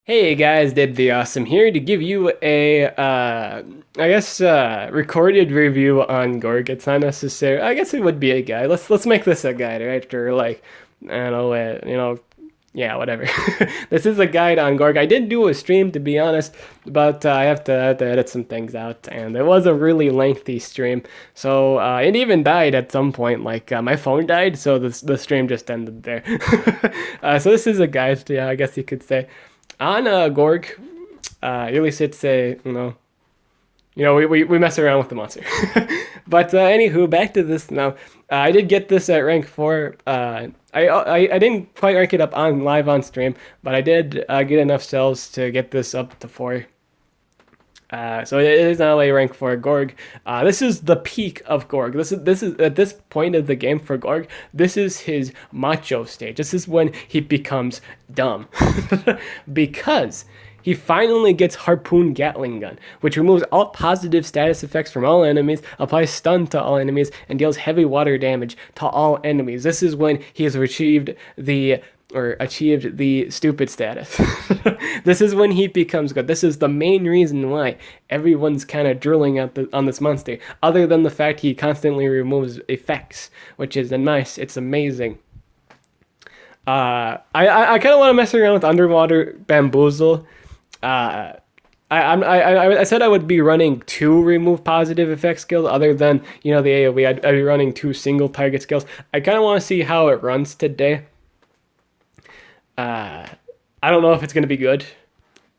Hey guys, Dib the Awesome here to give you a, recorded review on Gorg. It's not necessary. I guess it would be a guide. Let's make this a guide, right? Or like, I don't know, yeah, whatever. This is a guide on Gorg. I did do a stream to be honest, but I have to edit some things out, and it was a really lengthy stream. So it even died at some point. Like my phone died, so the stream just ended there. So this is a guide. Yeah, I guess you could say on Gorg, at least it's a we mess around with the monster. But anywho, back to this now. I did get this at rank 4. I didn't quite rank it up on live on stream, but I did get enough cells to get this up to 4. So it is now a rank 4 Gorg. This is the peak of Gorg. This is at this point of the game for Gorg. This is his macho stage. This is when he becomes dumb, because he finally gets Harpoon Gatling Gun, which removes all positive status effects from all enemies, applies stun to all enemies, and deals heavy water damage to all enemies. This is when he has achieved the stupid status. This is when he becomes good. This is the main reason why everyone's kind of drooling on this monster, other than the fact he constantly removes effects, which is nice. It's amazing. I kind of want to mess around with Underwater Bamboozle. I said I would be running 2 remove positive effect skills other than, the AoE. I'd be running 2 single target skills. I kind of want to see how it runs today. I don't know if it's going to be good,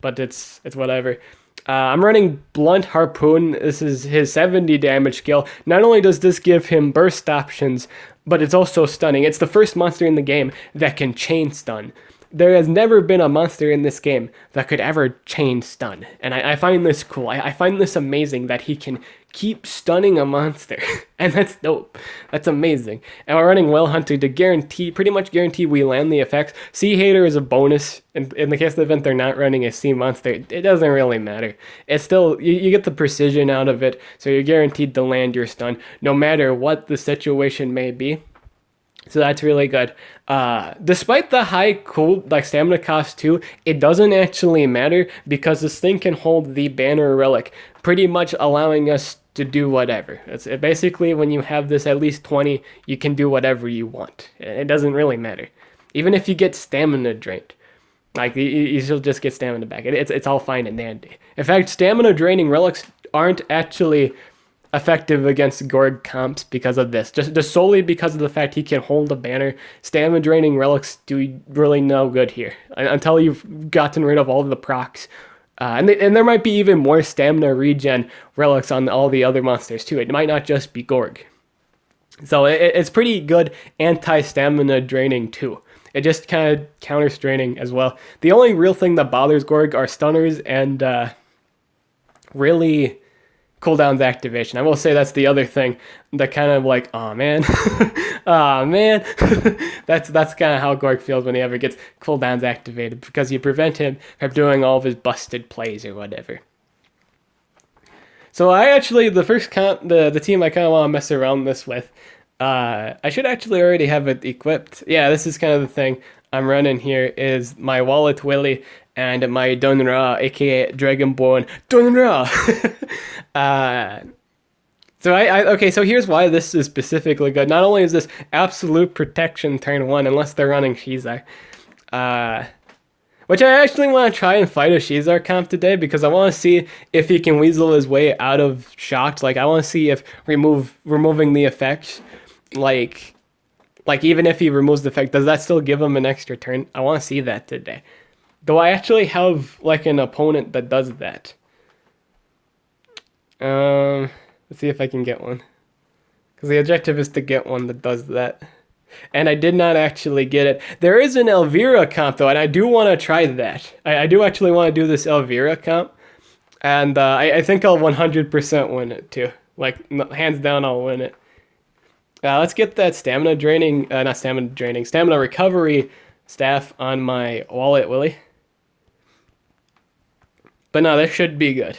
but it's whatever. I'm running Blunt Harpoon. This is his 70 damage skill. Not only does this give him burst options, but it's also stunning. It's the first monster in the game that can chain stun. There has never been a monster in this game that could ever chain stun. And I find this cool. I find this amazing that he can keep stunning a monster. And that's dope. That's amazing. And we're running Well Hunter to pretty much guarantee we land the effects. Sea Hater is a bonus. In the case of the event they're not running a sea monster, it doesn't really matter. It's still, you get the precision out of it, so you're guaranteed to land your stun, no matter what the situation may be. So that's really good. Despite the high stamina cost too, it doesn't actually matter because this thing can hold the banner relic, pretty much allowing us to do whatever. It's basically when you have this at least 20, you can do whatever you want. It doesn't really matter. Even if you get stamina drained, like you still just get stamina back. It's all fine and dandy. In fact, stamina draining relics aren't actually effective against Gorg comps because of this. Just solely because of the fact he can hold a banner. Stamina draining relics do really no good here until you've gotten rid of all of the procs. And there might be even more stamina regen relics on all the other monsters too. It might not just be Gorg. So it's pretty good anti-stamina draining too. It just kind of counters draining as well. The only real thing that bothers Gorg are stunners and really cooldowns activation. I will say that's the other thing that kind of like, oh man, oh man. that's kind of how Gorg feels when he ever gets cooldowns activated, because you prevent him from doing all of his busted plays or whatever. So the first the team I kind of want to mess around this with, I should actually already have it equipped. Yeah, this is kind of the thing I'm running here is my Wallet Willy and my Dunra, aka Dragonborn Dunra. So here's why this is specifically good. Not only is this absolute protection turn 1, unless they're running Shizar, which I actually want to try and fight a Shizar comp today, because I want to see if he can weasel his way out of shocked. Like, I want to see if removing the effects, like even if he removes the effect, does that still give him an extra turn? I want to see that today. Though I actually have like an opponent that does that. Let's see if I can get one, because the objective is to get one that does that, and I did not actually get it. There is an Elvira comp though, and I do want to try that. I do actually want to do this Elvira comp, and I think I'll 100% win it too. Like, hands down, I'll win it. Let's get that stamina recovery staff on my Wallet Willy. But no, this should be good.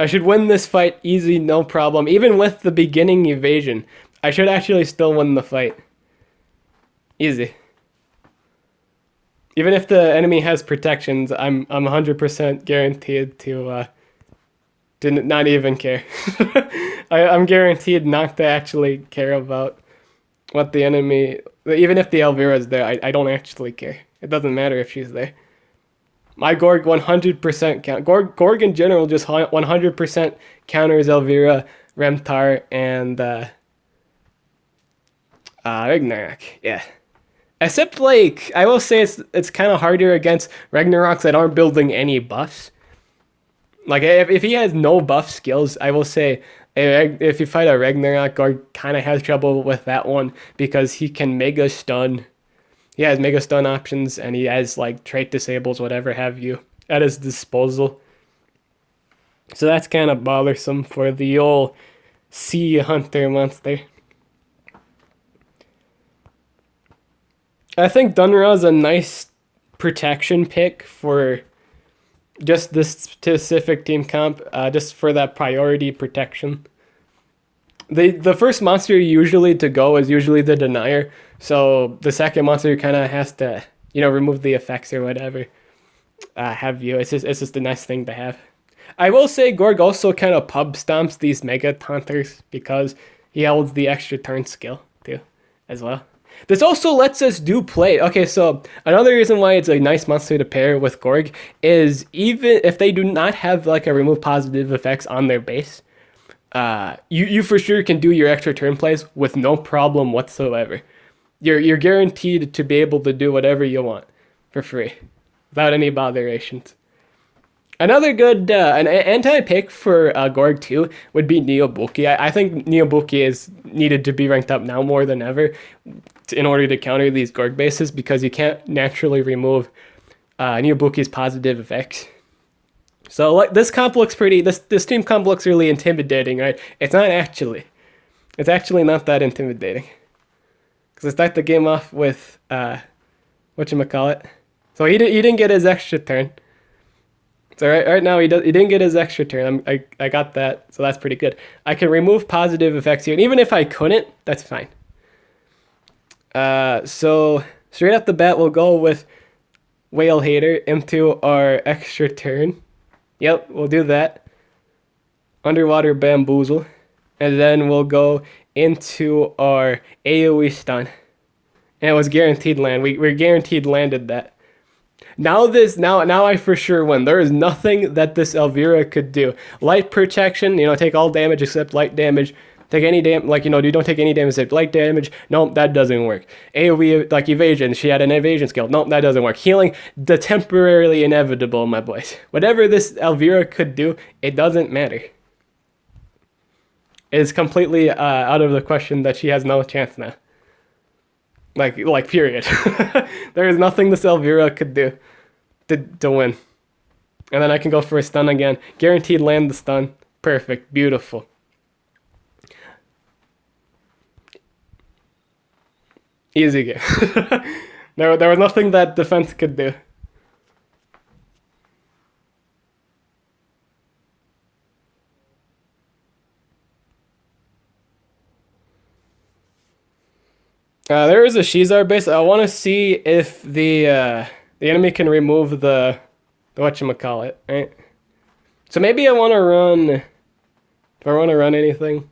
I should win this fight easy, no problem. Even with the beginning evasion, I should actually still win the fight. Easy. Even if the enemy has protections, I'm 100% guaranteed to not even care. I'm guaranteed not to actually care about what the enemy. Even if the Elvira is there, I don't actually care. It doesn't matter if she's there. My Gorg 100% count. Gorg in general just 100% counters Elvira, Remtar, and Ragnarok. Yeah. Except, like, I will say it's kind of harder against Ragnaroks that aren't building any buffs. Like, if he has no buff skills, I will say if you fight a Ragnarok, Gorg kind of has trouble with that one because he can Mega Stun. He has Mega Stun options, and he has, like, trait disables, whatever have you, at his disposal. So that's kind of bothersome for the old Sea Hunter monster. I think Dunra's a nice protection pick for just this specific team comp, just for that priority protection. The first monster usually to go is usually the Denier, so the second monster kind of has to, remove the effects or whatever. Have you? It's just a nice thing to have. I will say Gorg also kind of pub stomps these Mega Taunters because he holds the extra turn skill too, as well. This also lets us do play. Okay, so another reason why it's a nice monster to pair with Gorg is even if they do not have like a remove positive effects on their base, you for sure can do your extra turn plays with no problem whatsoever. You're guaranteed to be able to do whatever you want for free without any botherations. Another good an anti-pick for Gorg 2 would be Neobuki. I think Neobuki is needed to be ranked up now more than ever in order to counter these Gorg bases because you can't naturally remove Neobuki's positive effects. So like this comp looks pretty. This team comp looks really intimidating, right? It's not actually. It's actually not that intimidating. Because I start the game off with whatchamacallit. So he didn't get his extra turn. So right now he didn't get his extra turn. I got that, so that's pretty good. I can remove positive effects here, and even if I couldn't, that's fine. So straight off the bat, we'll go with Whale Hater into our extra turn. Yep, we'll do that. Underwater Bamboozle, and then we'll go into our AoE stun. And it was guaranteed land. We're guaranteed landed that. Now I for sure win. There is nothing that this Elvira could do. Light protection, take all damage except light damage. Take any damage, you don't take any damage except light damage. Nope, that doesn't work. AoE, like evasion, she had an evasion skill. Nope, that doesn't work. Healing, the temporarily inevitable, my boys. Whatever this Elvira could do, it doesn't matter. It is completely out of the question that she has no chance now. Like period. There is nothing this Elvira could do to win. And then I can go for a stun again. Guaranteed land the stun. Perfect. Beautiful. Easy game. There was nothing that defense could do. There is a Shizar base. I want to see if the enemy can remove the whatchamacallit, right? So maybe I want to run. If I want to run anything,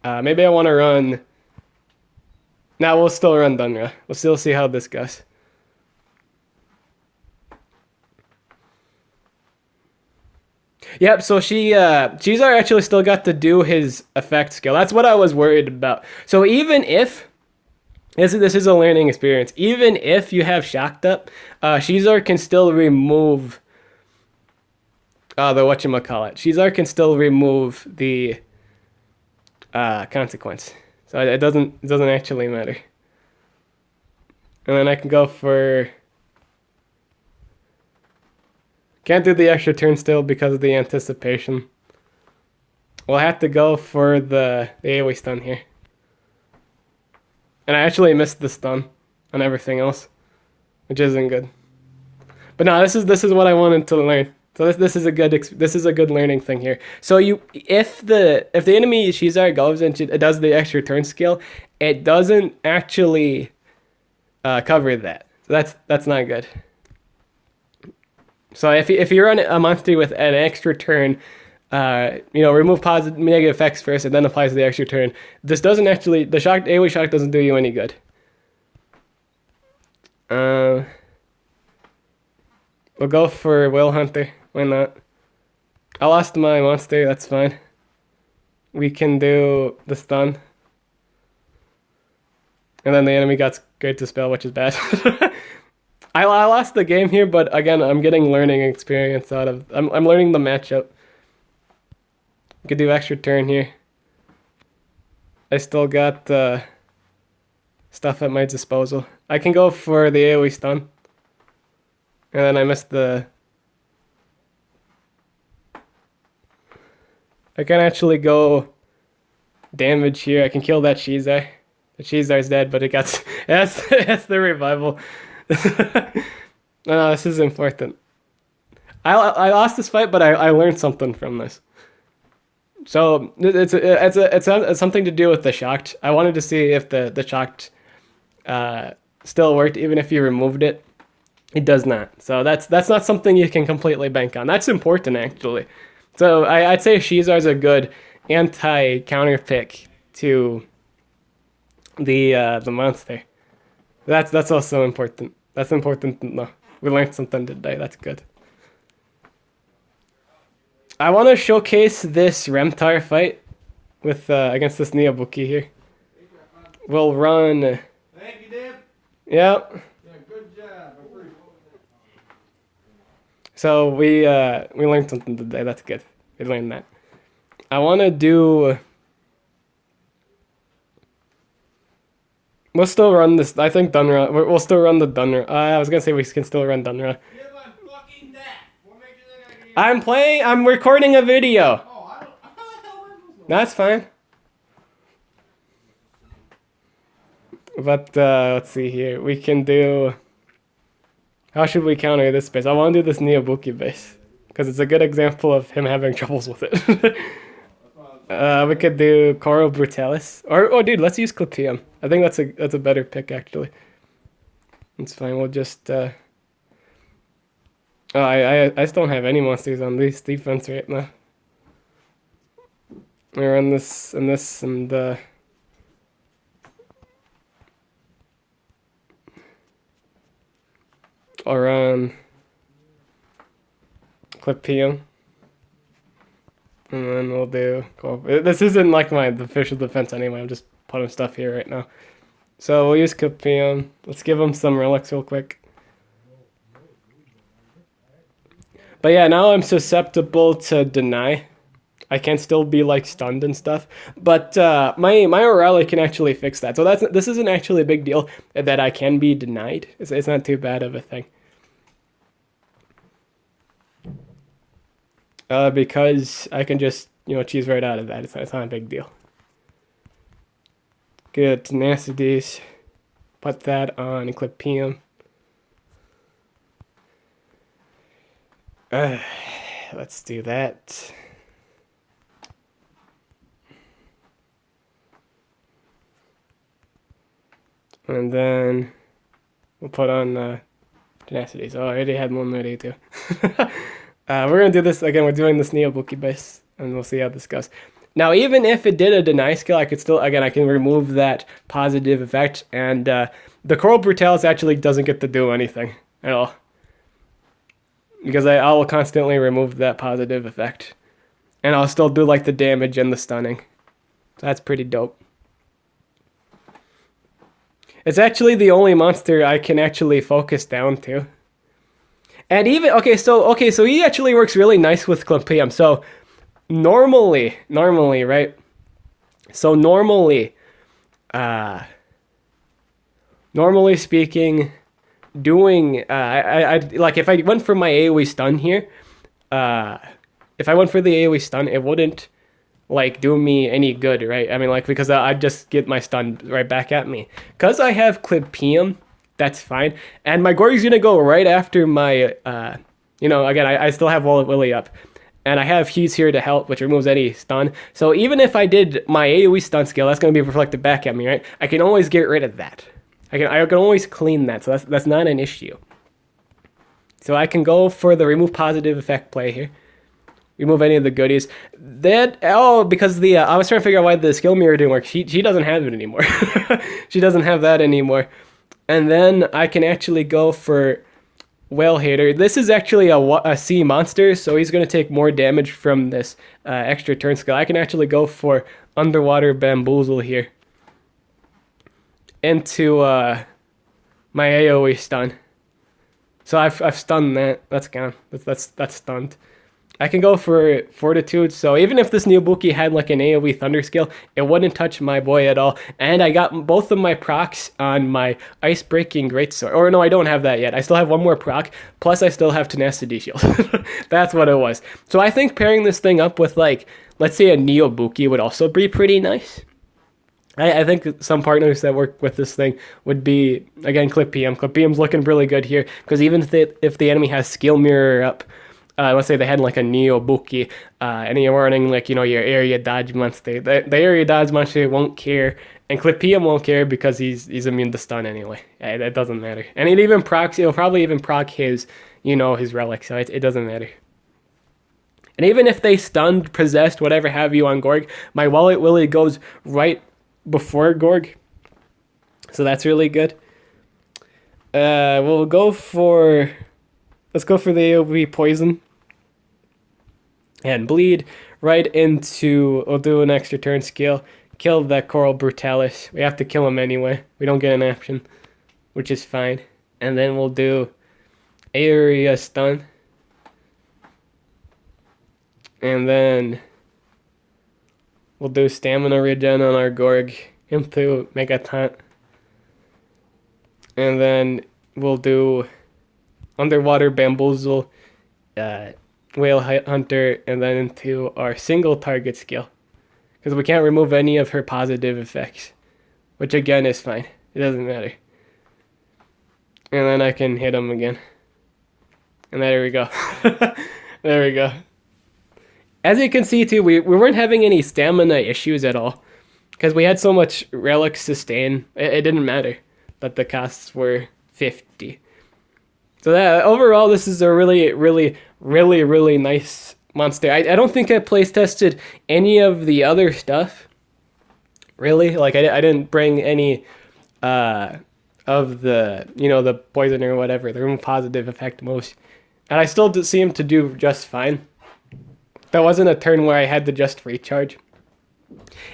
maybe I want to run. Now we'll still run Dunra. We'll still see how this goes. Yep, so Shizar actually still got to do his effect skill. That's what I was worried about. So even if this is a learning experience. Even if you have Shocked Up, Shizar can still remove the whatchamacallit. Shizar can still remove the consequence. So it doesn't actually matter. And then I can go for... Can't do the extra turn still because of the anticipation. We'll have to go for the AoE stun here. And I actually missed the stun on everything else, which isn't good. But no, this is what I wanted to learn. So this is a good learning thing here. So if the enemy Shizar goes and it does the extra turn skill, it doesn't actually cover that. So that's not good. So if you run a monster with an extra turn, remove positive negative effects first and then applies the extra turn. This doesn't actually, the shock AoE shock doesn't do you any good. We'll go for Whale Hunter. Why not? I lost my monster, that's fine. We can do the stun. And then the enemy got scared to spell, which is bad. I lost the game here, but again, I'm getting learning experience out of... I'm learning the matchup. Could do extra turn here. I still got stuff at my disposal. I can go for the AoE stun. And then I missed the... I can actually go damage here. I can kill that Shizar. The Shizar's dead, but it got... that's the revival. No, this is important. I lost this fight, but I learned something from this. So it's something to do with the shocked. I wanted to see if the shocked still worked, even if you removed it. It does not. So that's not something you can completely bank on. That's important, actually. So I'd say Shizar's a good anti-counter pick to the monster. That's also important. That's important to know. We learned something today. That's good. I want to showcase this Remtar fight with against this Neobuki here. We'll run. Thank you, Deb. Yep. Yeah, good job. So we learned something today. That's good. We learned that. I want to do. We'll still run this. I think Dunra. We'll still run the Dunra. I was gonna say we can still run Dunra. I'm recording a video. That's fine. But let's see here. We can do... How should we counter this base? I want to do this Neobuki base. Because it's a good example of him having troubles with it. We could do Coro Brutalis. Oh dude, let's use Clipium. I think that's a better pick actually. It's fine, we'll just I still don't have any monsters on this defense right now. I run this and this and I'll run Clipium. And then we'll do... Cool. This isn't like my official defense anyway. I'm just putting stuff here right now. So we'll use Clipium. Let's give him some relics real quick. But yeah, now I'm susceptible to deny. I can still be like stunned and stuff. But my O'Reilly can actually fix that. So this isn't actually a big deal that I can be denied. It's not too bad of a thing. Because I can just, cheese right out of that. It's not a big deal. Get Tenacities. Put that on Clipium. Let's do that. And then we'll put on Tenacities. Oh, I already had one ready too. We're going to do this again. We're doing this Neobuki base, and we'll see how this goes. Now, even if it did a deny skill, I could still, again, I can remove that positive effect, and the Coral Brutalis actually doesn't get to do anything at all. Because I will constantly remove that positive effect. And I'll still do like the damage and the stunning. So that's pretty dope. It's actually the only monster I can actually focus down to. And even, so he actually works really nice with Clipium. So normally, right? So normally speaking, doing, I like if I went for my AoE stun here, if I went for the AoE stun, it wouldn't like do me any good, right? I mean, like, because I'd just get my stun right back at me. Because I have Clipium, that's fine. And my Gorg's gonna go right after my, again, I still have Willy up. And I have He's Here to Help, which removes any stun. So even if I did my AoE stun skill, that's gonna be reflected back at me, right? I can always get rid of that. I can always clean that, so that's not an issue. So I can go for the remove positive effect play here. Remove any of the goodies. Because I was trying to figure out why the skill mirror didn't work. She doesn't have it anymore. She doesn't have that anymore. And then I can actually go for Whale Hater. This is actually a sea monster, so he's going to take more damage from this extra turn skill. I can actually go for Underwater Bamboozle here into my AoE stun. So I've stunned that. That's gone. That's stunned. I can go for Fortitude, so even if this new Buki had like an AoE Thunder skill, it wouldn't touch my boy at all. And I got both of my procs on my Ice Breaking Greatsword. Or no, I don't have that yet. I still have one more proc, plus I still have Tenacity Shield. That's what it was. So I think pairing this thing up with, like, let's say a Neo Buki would also be pretty nice. I think some partners that work with this thing would be, again, Clip PM. Clip PM's looking really good here, because even if the enemy has Skill Mirror up, let's say they had like a Neo Buki, and you're running like, your area dodge monster. The area dodge monster won't care, and Clip PM won't care because he's immune to stun anyway. It doesn't matter. And it'll probably even proc his, his relic, so it doesn't matter. And even if they stunned, possessed, whatever have you on Gorg, my Wallet Willy goes right before Gorg. So that's really good. Let's go for the AoE Poison. And bleed right into, we'll do an extra turn skill. Kill that Coral Brutalis. We have to kill him anyway. We don't get an action, which is fine. And then we'll do area stun. And then we'll do stamina regen on our Gorg into Mega Taunt. And then we'll do Underwater Bamboozle, Whale Hunter, and then into our single target skill. Because we can't remove any of her positive effects, which again is fine. It doesn't matter. And then I can hit him again. And there we go. There we go. As you can see too, we weren't having any stamina issues at all, because we had so much relic sustain. It didn't matter that the costs were 50. So that overall, this is a really, really, really, really nice monster. I don't think I place tested any of the other stuff. Really, like I didn't bring any of the the poison or whatever, the room positive effect moves, and I still seem to do just fine. That wasn't a turn where I had to just recharge.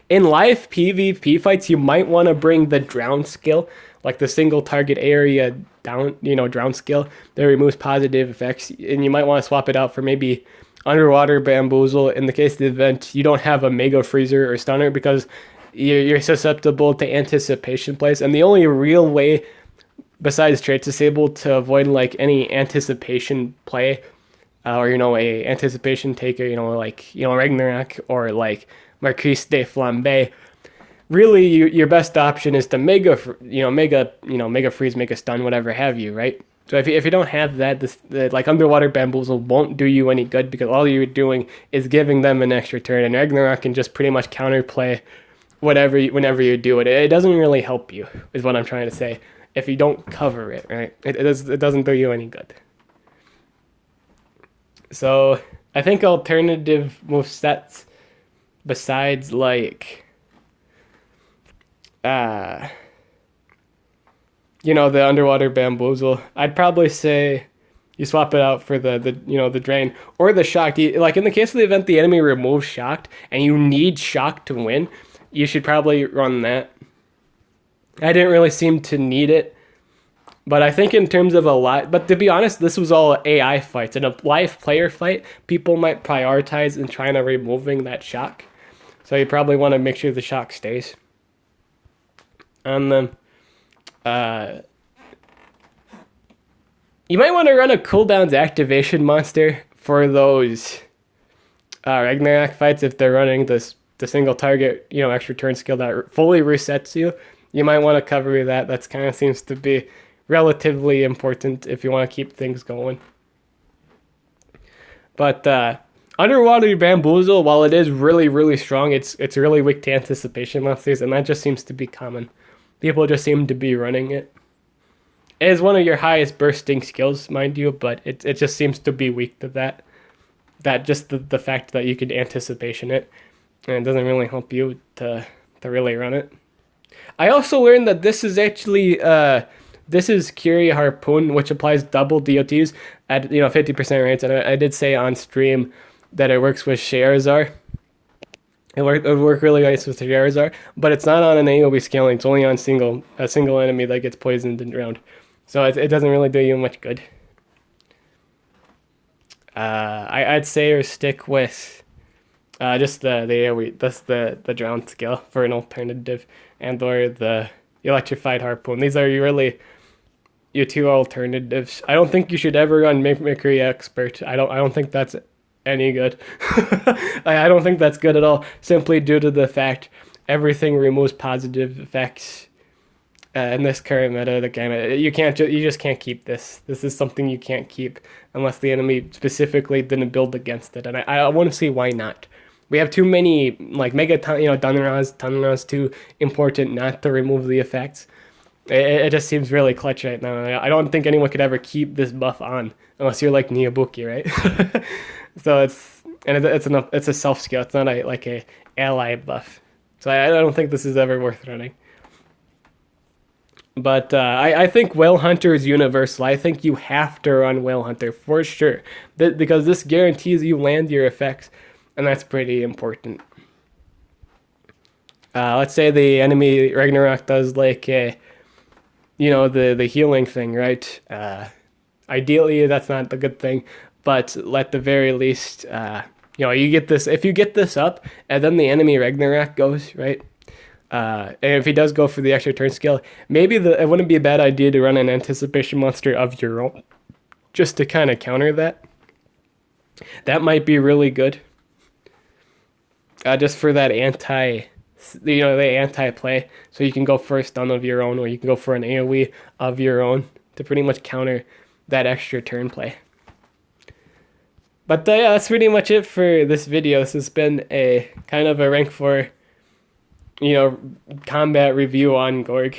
In live PvP fights, you might want to bring the drown skill, like the single target area down, drown skill that removes positive effects, and you might want to swap it out for maybe Underwater Bamboozle. In the case of the event, you don't have a Mega Freezer or Stunner because you're susceptible to anticipation plays, and the only real way besides trait disable to avoid like any anticipation play, or a anticipation taker, like Ragnarok or like Marquise de Flambe, really your best option is to mega freeze, mega stun, whatever have you, right? So if you don't have that, like Underwater Bamboozle won't do you any good, because all you're doing is giving them an extra turn, and Ragnarok can just pretty much counterplay whenever you do it. It doesn't really help you, is what I'm trying to say, if you don't cover it, right? It doesn't do you any good. So I think alternative movesets besides like the Underwater Bamboozle, I'd probably say you swap it out for the Drain or the Shocked. Like in the case of the event, the enemy removes Shocked and you need Shocked to win, you should probably run that. I didn't really seem to need it, but I think in terms of but to be honest, this was all AI fights. In a live player fight, people might prioritize in trying to removing that shock. So you probably want to make sure the shock stays. And then you might want to run a cooldowns activation monster for those Ragnarok fights if they're running the single target, extra turn skill that fully resets you. You might want to cover that. That's kind of seems to be relatively important if you want to keep things going. But Underwater Bamboozle, while it is really, really strong, it's really weak to anticipation monsters, and that just seems to be common. People just seem to be running it. It is one of your highest bursting skills, mind you, but it just seems to be weak to that. That just the fact that you could anticipation it, and it doesn't really help you to really run it. I also learned that this is actually this is Curie Harpoon, which applies double DOTs at 50% rates, and I did say on stream that it works with Sherazar. It would work really nice with Sherazar, but it's not on an AoE scaling. It's only on a single enemy that gets poisoned and drowned, so it doesn't really do you much good. I'd say or stick with just the AoE. That's the drown skill for an alternative, and or the electrified harpoon. These are really your two alternatives. I don't think you should ever run Mimicry Expert. I don't think that's any good. I don't think that's good at all. Simply due to the fact everything removes positive effects. In this current meta of the game, you just can't keep this. This is something you can't keep unless the enemy specifically didn't build against it, and I want to see why not. We have too many like mega Dunras too important not to remove the effects. It just seems really clutch right now. I don't think anyone could ever keep this buff on unless you're like Niyabuki, right? So it's a self skill. It's not a ally buff. So I don't think this is ever worth running. But I think Whale Hunter is universal. I think you have to run Whale Hunter for sure. Because this guarantees you land your effects, and that's pretty important. Let's say the enemy Ragnarok does like the healing thing, right? Ideally, that's not the good thing, but at the very least, you get this. If you get this up, and then the enemy Ragnarok goes, right? And if he does go for the extra turn skill, maybe it wouldn't be a bad idea to run an anticipation monster of your own, just to kind of counter that. That might be really good. Just for that the anti-play, so you can go for a stun of your own, or you can go for an AoE of your own to pretty much counter that extra turn play. But yeah, that's pretty much it for this video. This has been a kind of a rank 4 combat review on Gorg.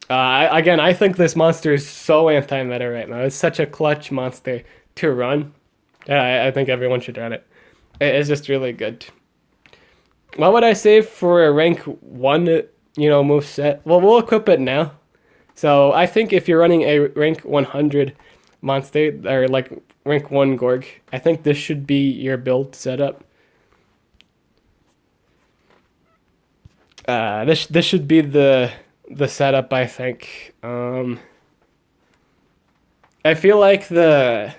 I think this monster is so anti-meta right now. It's such a clutch monster to run. I think everyone should run it. It's just really good. What would I say for a rank 1, move set? Well, we'll equip it now. So I think if you're running a rank 100 monster, or like rank 1 Gorg, I think this should be your build setup. This should be the setup, I think. I feel like this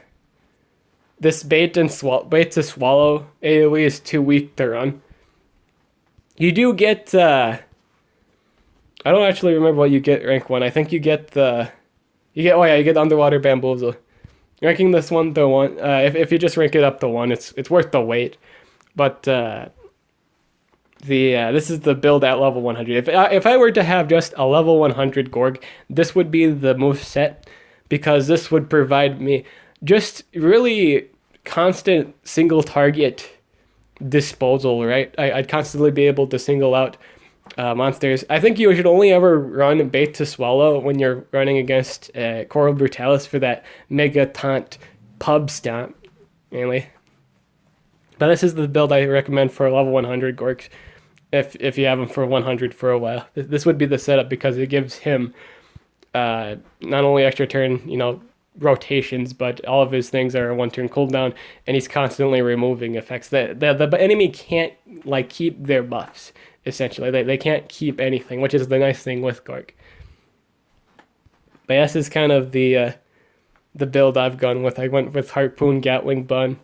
bait to swallow AoE is too weak to run. You do get I don't actually remember what you get rank 1. I think you get you get underwater bamboozle. Ranking this one to 1, if you just rank it up to 1, it's worth the wait. But this is the build at level 100. If I were to have just a level 100 Gorg, this would be the move set, because this would provide me just really constant single target disposal, right? I'd constantly be able to single out monsters. I think you should only ever run bait to swallow when you're running against Coral Brutalis for that mega taunt pub stomp, mainly. But this is the build I recommend for level 100 Gorgs, if you have him for 100 for a while. This would be the setup, because it gives him not only extra turn, rotations, but all of his things are a 1-turn cooldown, and he's constantly removing effects. The enemy can't keep their buffs, essentially. They can't keep anything, which is the nice thing with Gorg. But this is kind of the build I've gone with. I went with Harpoon, Gatling Gatling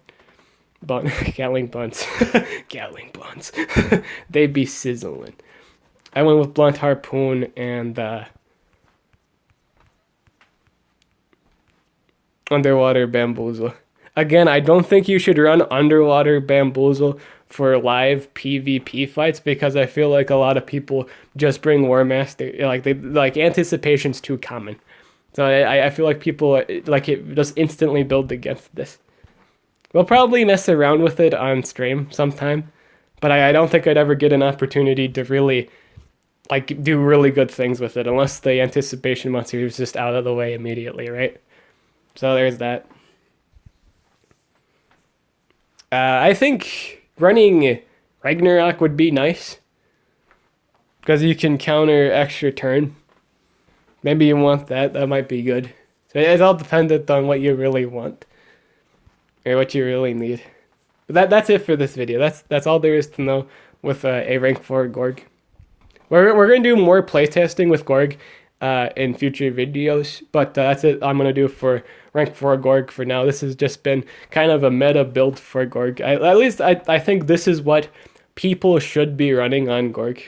buns. Gatling buns. They be sizzling. I went with Blunt Harpoon and Underwater Bamboozle. Again, I don't think you should run Underwater Bamboozle for live PvP fights, because I feel like a lot of people just bring War Master. Anticipation's too common. So I feel like people it just instantly build against this. We'll probably mess around with it on stream sometime, but I don't think I'd ever get an opportunity to really like do really good things with it, unless the anticipation monster is just out of the way immediately, right? So there's that. I think running Ragnarok would be nice because you can counter extra turn. Maybe you want that. That might be good. So it's all dependent on what you really want or what you really need. But that's it for this video. That's all there is to know with a rank 4 Gorg. We're gonna do more playtesting with Gorg in future videos, but that's it. I'm gonna do for rank 4 Gorg for now. This has just been kind of a meta build for Gorg. At least I think this is what people should be running on Gorg.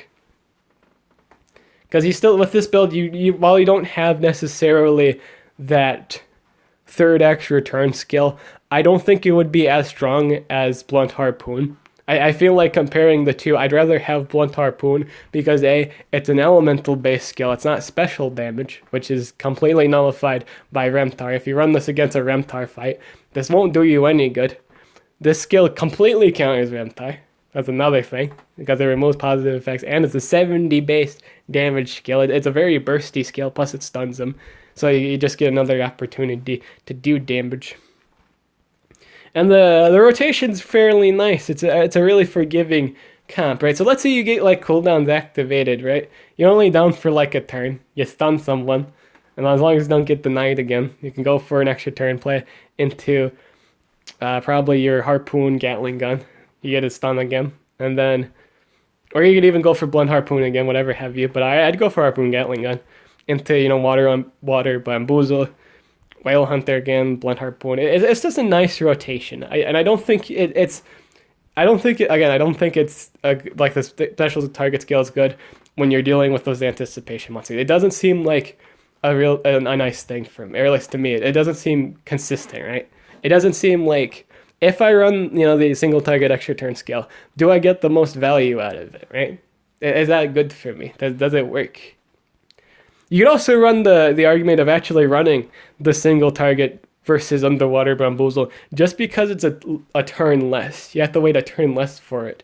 Because you still, with this build, you while you don't have necessarily that third extra turn skill, I don't think it would be as strong as Blunt Harpoon. I feel like comparing the two, I'd rather have Blunt Harpoon because A, it's an elemental based skill. It's not special damage, which is completely nullified by Remtar. If you run this against a Remtar fight, this won't do you any good. This skill completely counters Remtar. That's another thing, because it removes positive effects, and it's a 70 base damage skill. It's a very bursty skill, plus it stuns them. So you just get another opportunity to do damage. And the rotation's fairly nice. It's a really forgiving comp, right? So let's say you get like cooldowns activated, right? You're only down for like a turn. You stun someone, and as long as you don't get denied again, you can go for an extra turn play into probably your Harpoon Gatling gun. You get a stun again, and then, or you could even go for Blunt Harpoon again, whatever have you. But I'd go for Harpoon Gatling gun into water bamboozle. Whale Hunter again, Blunt Harpoon. It's just a nice rotation. I don't think it's like the special target skill is good when you're dealing with those anticipation monsters. It doesn't seem like a nice thing for me, or at least to me. It doesn't seem consistent, right? It doesn't seem like if I run the single target extra turn skill, do I get the most value out of it, right? Is that good for me? Does it work? You could also run the argument of actually running the single target versus underwater bamboozle just because it's a turn less. You have to wait a turn less for it.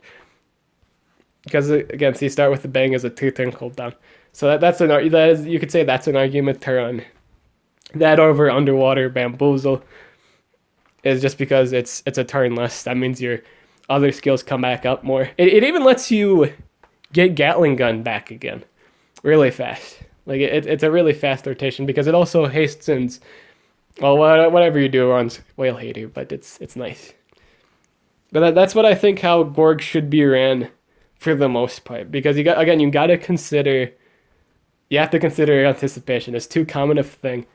Because again, so you start with the bang as a 2-turn cooldown. So you could say that's an argument to run that over underwater bamboozle is just because it's a turn less. That means your other skills come back up more. It even lets you get Gatling gun back again really fast. Like it's a really fast rotation because it also hastens, well, whatever you do runs Whale Hater, but it's nice. But that's what I think how Gorg should be ran for the most part, because you have to consider anticipation. It's too common a thing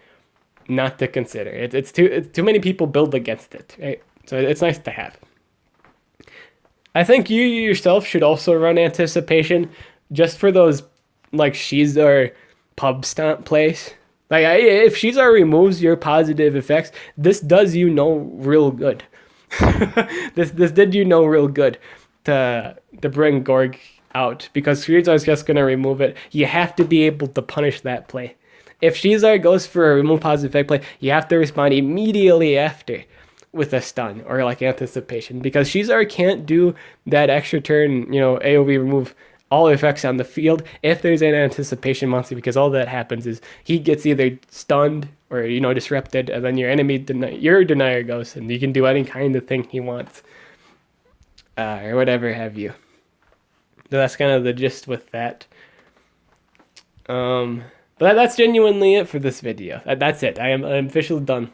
not to consider. It's too many people build against it, right? So it's nice to have. I think you yourself should also run anticipation just for those like Shizar pub stomp plays. Like if Shizar removes your positive effects, this does real good. this did real good to bring Gorg out, because Shizar is just gonna remove it. You have to be able to punish that play. If Shizar goes for a remove positive effect play, you have to respond immediately after with a stun or like anticipation, because Shizar can't do that extra turn, AoE remove all effects on the field if there's an anticipation monster, because all that happens is he gets either stunned or disrupted, and then your denier goes, and you can do any kind of thing he wants or whatever have you. So that's kind of the gist with that. But that's genuinely it for this video. That's it. I'm officially done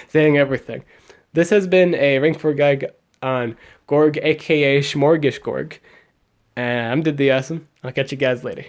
saying everything. This has been a rank 4 guide on Gorg, aka Schmorgish Gorg. I'm Did the Awesome. I'll catch you guys later.